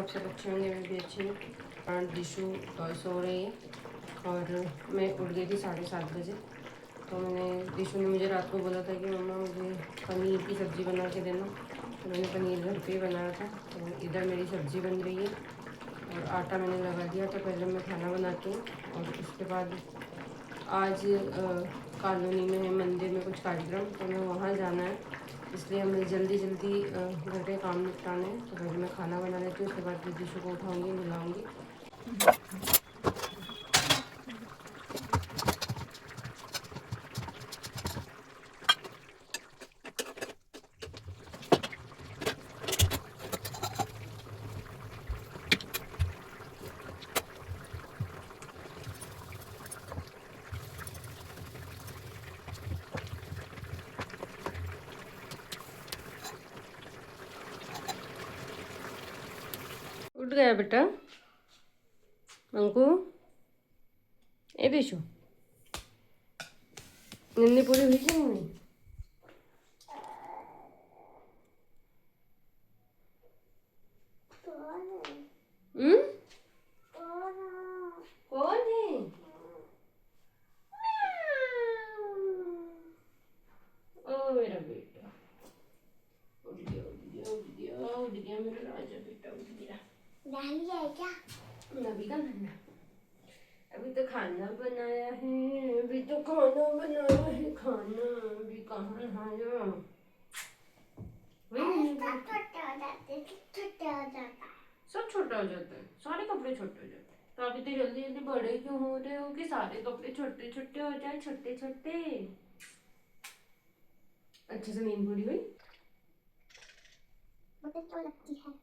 आप सब अच्छे होंगे, मैं भी अच्छी हूँ। और दिशु सो रही है और मैं उठ गई थी 7:30 बजे। तो दिशु ने मुझे रात को बोला था कि मम्मा मुझे पनीर की सब्ज़ी बना के देना, तो मैंने पनीर घर पे ही बनाया था। तो इधर मेरी सब्ज़ी बन रही है और आटा मैंने लगा दिया। तो पहले मैं खाना बनाती हूँ और उसके बाद आज कॉलोनी में है मंदिर में कुछ कार्यक्रम, तो मैं वहाँ जाना है, इसलिए हमें जल्दी घर के काम निपटाने हैं। तो पहले मैं खाना बना लेती हूँ, उसके बाद दिशु को उठाऊँगी, मिलाऊँगी। उठ गया बेटा अंकु? ए दिशु, नींद पूरी हुई कि नहीं? कौन है? ओ मेरा बेटा उठ गया, उठ गया, उठ गया, उठ गया मेरा राजा बेटा, उठ गया। नहाने है क्या? अभी का नहाना? अभी तो खाना बनाया है, अभी तो खाना बनाया है, खाना अभी कहाँ नहाया? सब छोटा हो जाता है, सारे कपड़े छोटे हो जाते हैं। तो आप इतने जल्दी जल्दी बड़े क्यों हो रहे हो कि सारे कपड़े छोटे छोटे हो जाए, छोटे छोटे? अच्छे से नींद पूरी हुई? मुझे तो लगती है।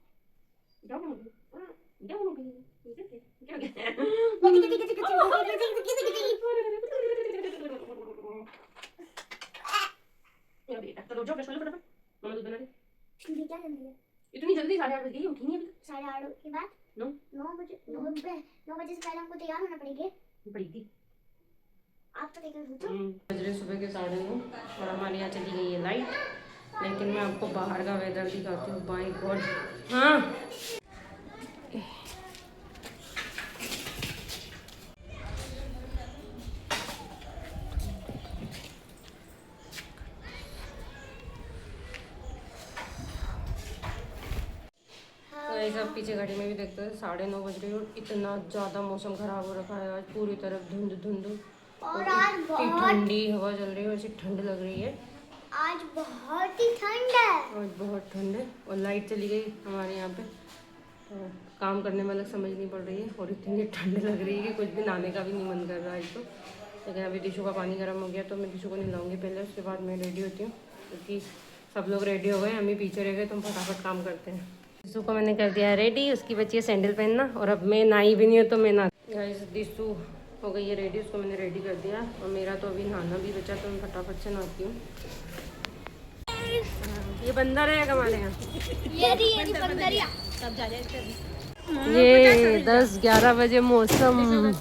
इतनी जल्दी 8:30 बज गई, उठी नहीं अभी? 8:30 के बाद 9 बजे 9 बजे से पहले हमको तैयार होना पड़ेगी। आप तो लेकर बज रहे सुबह के 9:30 और हमारे यहाँ चली गई है लाइट। लेकिन मैं आपको बाहर का वेदर दिखाती हूँ। बाय गॉड, हाँ सब पीछे घड़ी में भी देखते हैं 9:30 बज रही है और इतना ज़्यादा मौसम ख़राब हो रखा है। आज पूरी तरफ धुंध धुंध और आज बहुत ठंडी हवा चल रही है, वैसे ठंड लग रही है। आज बहुत ही ठंड है। आज बहुत ठंड है और लाइट चली गई हमारे यहाँ पे, तो काम करने में अलग समझ नहीं पड़ रही है और इतनी ठंड लग रही है कि कुछ भी नहाने का भी नहीं मन कर रहा है। तो क्या अभी दिशु का पानी गर्म हो गया, तो मैं दिशु को नहलाऊंगी पहले, उसके बाद मैं रेडी होती हूँ, क्योंकि सब लोग रेडी हो गए, हम ही पीछे रह गए, तो हम फटाफट काम करते हैं। दिशु को मैंने कर दिया रेडी, उसकी बच्ची है सैंडल पहनना, और अब मैं नहाई भी नहीं हूँ तो मैं नहा। गाइस दिशु हो गई है रेडी, उसको मैंने रेडी कर दिया और मेरा तो अभी नहाना भी बचा, तो मैं फटाफट से नहाती हूँ। ये बंदर है हमारे यहाँ, ये 10-11 बजे मौसम।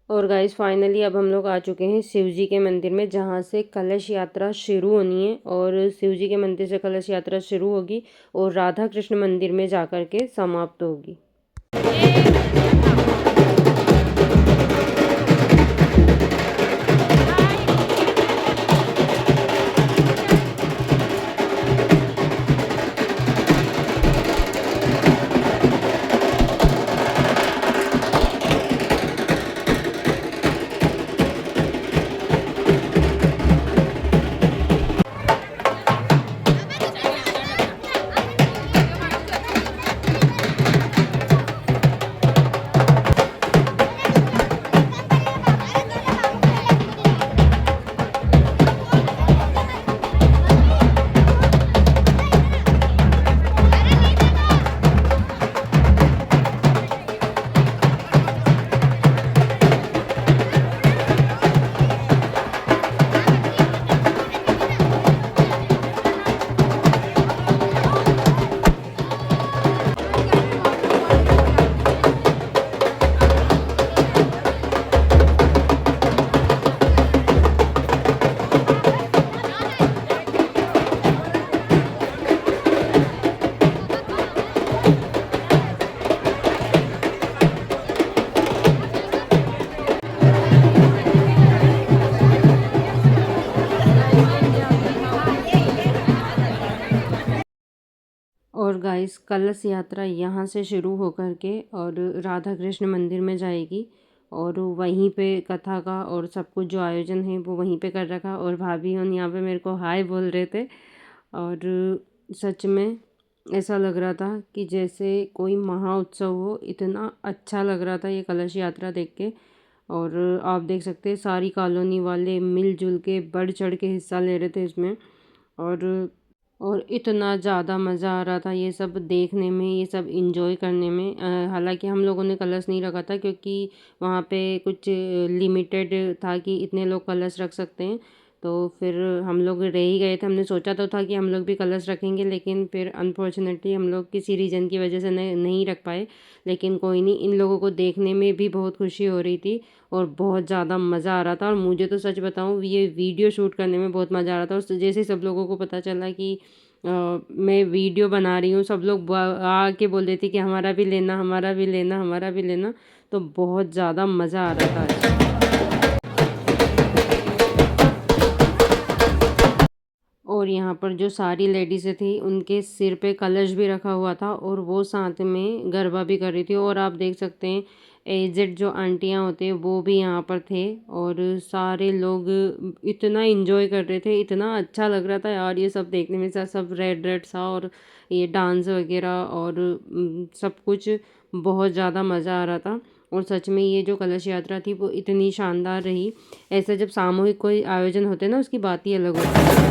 और गाइस फाइनली अब हम लोग आ चुके हैं शिव जी के मंदिर में, जहाँ से कलश यात्रा शुरू होनी है। और शिव जी के मंदिर से कलश यात्रा शुरू होगी और राधा कृष्ण मंदिर में जाकर के समाप्त होगी। गाइस कलश यात्रा यहाँ से शुरू होकर के और राधा कृष्ण मंदिर में जाएगी और वहीं पे कथा का और सब कुछ जो आयोजन है वो वहीं पे कर रखा। और भाभी उन यहाँ पे मेरे को हाय बोल रहे थे और सच में ऐसा लग रहा था कि जैसे कोई महा उत्सव हो। इतना अच्छा लग रहा था ये कलश यात्रा देख के। और आप देख सकते हैं सारी कॉलोनी वाले मिलजुल के बढ़ चढ़ के हिस्सा ले रहे थे इसमें। और इतना ज़्यादा मज़ा आ रहा था ये सब देखने में, ये सब इंजॉय करने में। हालांकि हम लोगों ने कलश नहीं रखा था क्योंकि वहाँ पे कुछ लिमिटेड था कि इतने लोग कलश रख सकते हैं। तो फिर हम लोग रह ही गए थे। हमने सोचा तो था कि हम लोग भी कलश रखेंगे, लेकिन फिर अनफॉर्चुनेटली हम लोग किसी रीज़न की वजह से नहीं रख पाए। लेकिन कोई नहीं, इन लोगों को देखने में भी बहुत खुशी हो रही थी और बहुत ज़्यादा मज़ा आ रहा था। और मुझे तो सच बताऊँ ये वीडियो शूट करने में बहुत मज़ा आ रहा था। और जैसे सब लोगों को पता चला कि मैं वीडियो बना रही हूँ, सब लोग आके बोल रहे थे कि हमारा भी लेना, हमारा भी लेना, हमारा भी लेना। तो बहुत ज़्यादा मज़ा आ रहा था। और यहाँ पर जो सारी लेडीज़ें थी उनके सिर पे कलश भी रखा हुआ था और वो साथ में गरबा भी कर रही थी। और आप देख सकते हैं एजेड जो आंटियाँ होते हैं वो भी यहाँ पर थे और सारे लोग इतना इन्जॉय कर रहे थे। इतना अच्छा लग रहा था यार ये सब देखने में। सब रेड रेड सा और ये डांस वगैरह और सब कुछ बहुत ज़्यादा मज़ा आ रहा था। और सच में ये जो कलश यात्रा थी वो इतनी शानदार रही। ऐसे जब सामूहिक कोई आयोजन होते हैं ना उसकी बात ही अलग होती है।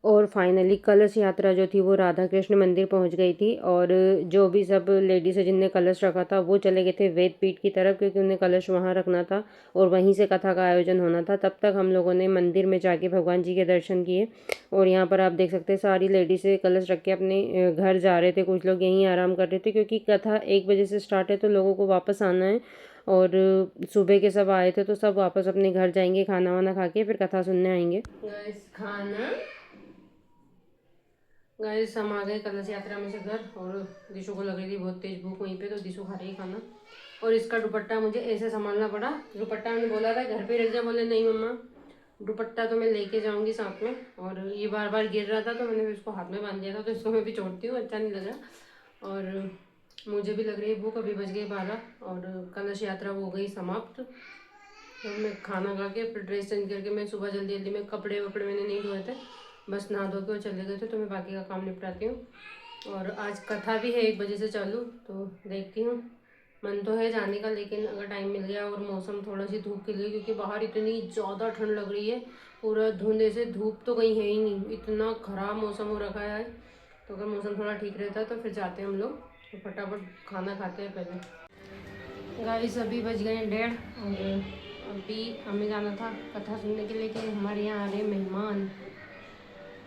और फाइनली कलश यात्रा जो थी वो राधा कृष्ण मंदिर पहुंच गई थी। और जो भी सब लेडीज़ है जिनने कलश रखा था वो चले गए थे वेद पीठ की तरफ, क्योंकि उन्हें कलश वहां रखना था और वहीं से कथा का आयोजन होना था। तब तक हम लोगों ने मंदिर में जाके भगवान जी के दर्शन किए। और यहाँ पर आप देख सकते हैं सारी लेडीज़ें कलश रख के अपने घर जा रहे थे। कुछ लोग यहीं आराम कर रहे थे क्योंकि कथा 1 बजे से स्टार्ट है तो लोगों को वापस आना है। और सुबह के सब आए थे तो सब वापस अपने घर जाएंगे, खाना वाना खा के फिर कथा सुनने आएंगे। गाइस हम आ गए कलश यात्रा में से घर। और दिशु को लग रही थी बहुत तेज भूख वहीं पे, तो दिशु खा रही खाना। और इसका दुपट्टा मुझे ऐसे संभालना पड़ा। दुपट्टा मैंने बोला था घर पे रख जा, बोले नहीं मम्मा दुपट्टा तो मैं लेके जाऊंगी साथ में। और ये बार बार गिर रहा था तो मैंने इसको हाथ में बांध दिया था, तो इसको मैं भी छोड़ती हूँ, अच्छा नहीं लग रहा। और मुझे भी लग रही है भूख। अभी बज गई 12 और कलश यात्रा हो गई समाप्त। तो मैं खाना खा के फिर ड्रेस चेंज करके मैं सुबह जल्दी जल्दी में कपड़े वपड़े मैंने नहीं धोए थे, बस नहा धो के वो चले गए थे। तो मैं बाकी का काम निपटाती हूँ। और आज कथा भी है 1 बजे से चालू, तो देखती हूँ। मन तो है जाने का, लेकिन अगर टाइम मिल गया और मौसम थोड़ा सी धूप के लिए, क्योंकि बाहर इतनी ज़्यादा ठंड लग रही है, पूरा धुंध से, धूप तो कहीं है ही नहीं, इतना ख़राब मौसम हो रखा है आज। तो अगर मौसम थोड़ा ठीक रहता तो फिर जाते हैं हम लोग। तो फटाफट खाना खाते हैं पहले। गाइस अभी बज गए 1:30 और अभी हमें जाना था कथा सुनने के लिए कि हमारे यहाँ आ रहे मेहमान,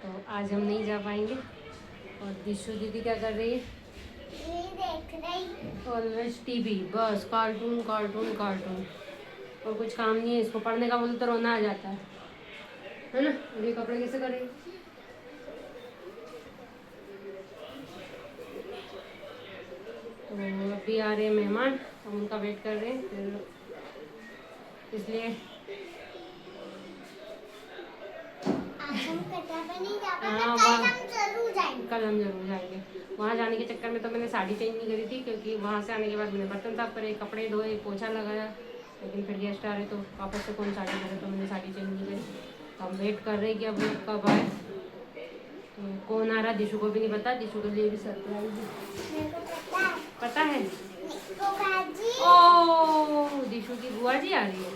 तो आज हम नहीं जा पाएंगे। और दिशु दीदी क्या कर रही है? देख रही ऑलवेज टीवी, बस कार्टून कार्टून कार्टून, और कुछ काम नहीं है इसको। पढ़ने का बोलते तो रोना आ जाता है ना। और ये कपड़े कैसे करें? तो अभी आ रहे हैं मेहमान, हम उनका वेट कर रहे हैं, फिर इसलिए कल हम जरूर जाएंगे। वहाँ जाने के चक्कर में तो मैंने साड़ी चेंज नहीं करी थी, क्योंकि वहाँ से आने के बाद मैंने बर्तन साफ करे, कपड़े धोए, पोछा लगाया। लेकिन फिर गेस्ट आ रहे तो वापस से कौन साड़ी करे, तो मैंने साड़ी चेंज नहीं करी। तो हम वेट कर रहे हैं कि अब लोग कब आए। तो कौन आ रहा दिशु को भी नहीं पता, दिशु के लिए भी सरप्राइज है। पता है? ओ दिशु की बुआ जी आ रही है।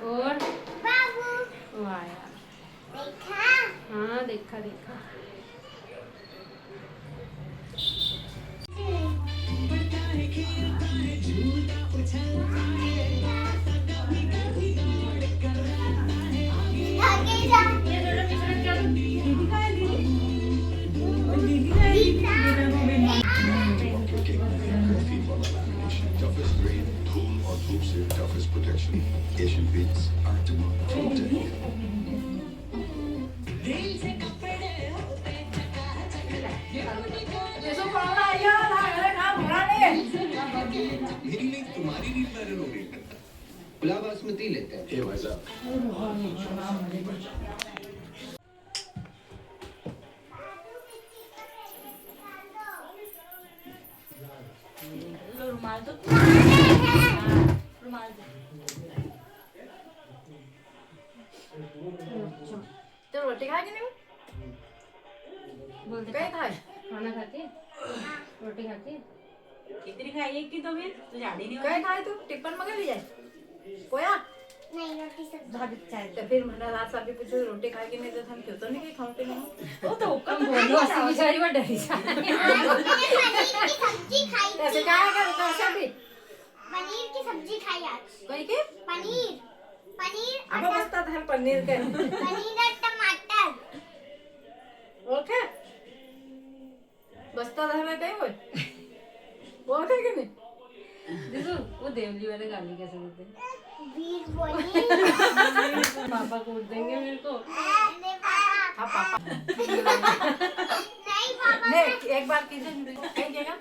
और बाबू वाह यार, देखा? हाँ देखा देखा। Asian Paints are tomorrow. मेरी नहीं तुम्हारी रील वायरल हो गई। पुलाव बासमती लेते हैं। ये भाई साहब रुमाल तो रुमाल तो रोटी खा के नहीं बोलते कहीं खाए खाना खाती है, रोटी खाती है। कितनी खाई है कि तो फिर तो जाड़ी नहीं कहीं खाए तो टिप्पण मगर ले जाए कोया नहीं रोटी सब्जी भाभी चाहे तो फिर मेरा रात साहब पूछो रोटी खा के नहीं तो हम क्यों तो नहीं कहीं खाओ पे नहीं वो तो हुक्का तुम बोलो असली बेचारी वो डरी जा पनीर की सब्जी खाई कैसे थी। क्या है कैसे भी पनीर की सब्जी खाई आज कोई के पनीर पनीर अब बसता था पनीर के पनीर और टमाटर ओके बसता था मैं कहीं वो ओके कि नहीं देखो वो देवली वाले गाली कैसे बोलते हैं, वीर बोली पापा कूट देंगे मेरे को। नहीं पापा हाँ पापा नहीं पापा नहीं एक बार कीजिए कहीं जगह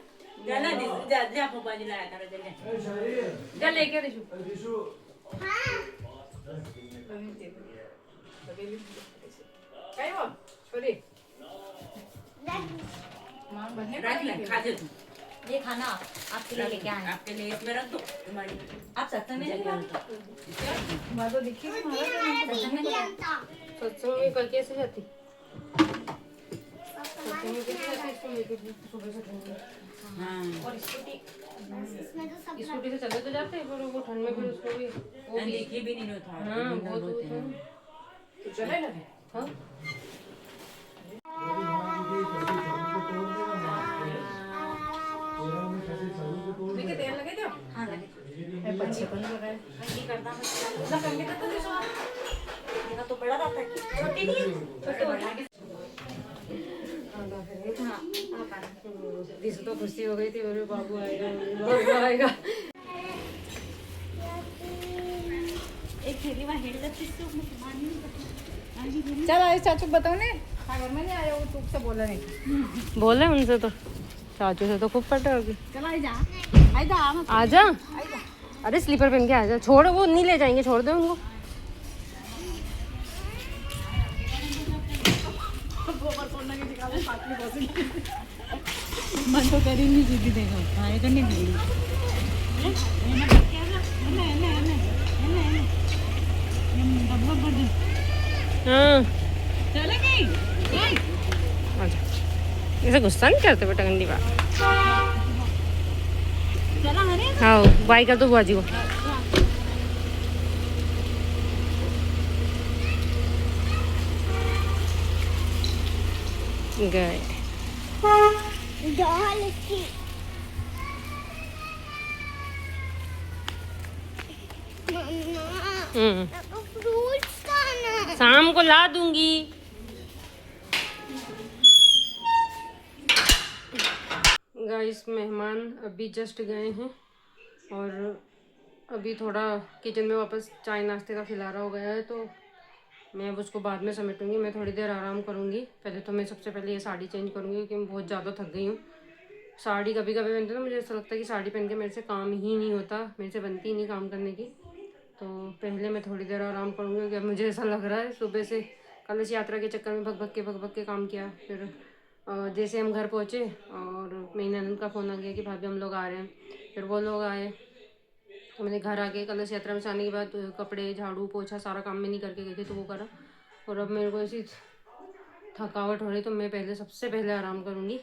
जाना जा जा पापा जी लाया करो जल्दी जा लेके दिशु। हाँ कहीं वो छोड़ी रख ले खा दे तुम ये खाना आपके लिए लेके आए आपके लिए इसमें रख दो तुम्हारी आप सत्संग में नहीं गए? मैं तो दिखी थी सत्संग सत्संग में कल कैसे जाती, सत्संग में कैसे जाती, इसको लेके सुबह से ठंड में। हाँ और स्कूटी इसमें तो सब स्कूटी से चले तो जाते हैं, पर वो ठंड में फिर उसको भी वो भी देखी भी नहीं था हाँ वो तो तो चले लगे हाँ देखिए तेल लगे थे हाँ लगे मैं बच्चे को नहीं लगाए ये करता हूँ ना कंगे तो देखो आप मेरा तो बड़ा रहता है कि छोटी नहीं है छोटे बड़ा के हाँ आप आना दिशु तो खुशी हो गई थी, मेरे बाबू आएगा, बाबू आएगा। एक थैली वहाँ हेड लगती है उसमें सामान नहीं चल आए चाचू बताओ ने सागर में नहीं आया वो टूक से बोला नहीं बोले उनसे तो, चाचू से तो खूब पटे होगी। चल आई जा आई जा आजा, अरे स्लीपर पहन के आजा, छोड़ वो नहीं ले जाएंगे, छोड़ दे उनको। मन तो करेंगी दीदी देखो खाए तो नहीं मिली हाँ चले गई आजा, ऐसे गुस्सा नहीं करते बेटा, गंदी बात। चला हरे हाँ बाई कर दो बुआजी को। गए डॉल की मम्मा फ्रूट्स खाना शाम को ला दूंगी। गाइस मेहमान अभी जस्ट गए हैं और अभी थोड़ा किचन में वापस चाय नाश्ते का खिलारा हो गया है, तो मैं अब उसको बाद में समेटूंगी। मैं थोड़ी देर आराम करूंगी। पहले तो मैं सबसे पहले ये साड़ी चेंज करूंगी क्योंकि मैं बहुत ज़्यादा थक गई हूँ। साड़ी कभी कभी पहनते ना मुझे ऐसा लगता है कि साड़ी पहन के मेरे से काम ही नहीं होता, मेरे से बनती ही नहीं काम करने की। तो पहले मैं थोड़ी देर आराम करूँगी क्योंकि अब मुझे ऐसा लग रहा है सुबह से कलश यात्रा के चक्कर में भग भग के काम किया। फिर जैसे हम घर पहुँचे और मेरी ननद का फ़ोन आ गया कि भाभी हम लोग आ रहे हैं। फिर वो लोग आए तो मैंने घर आके कलश यात्रा में से आने के बाद कपड़े झाड़ू पोछा सारा काम में नहीं करके गई थी, तो वो करा। और अब मेरे को ऐसी थकावट हो रही तो मैं पहले सबसे पहले आराम करूँगी।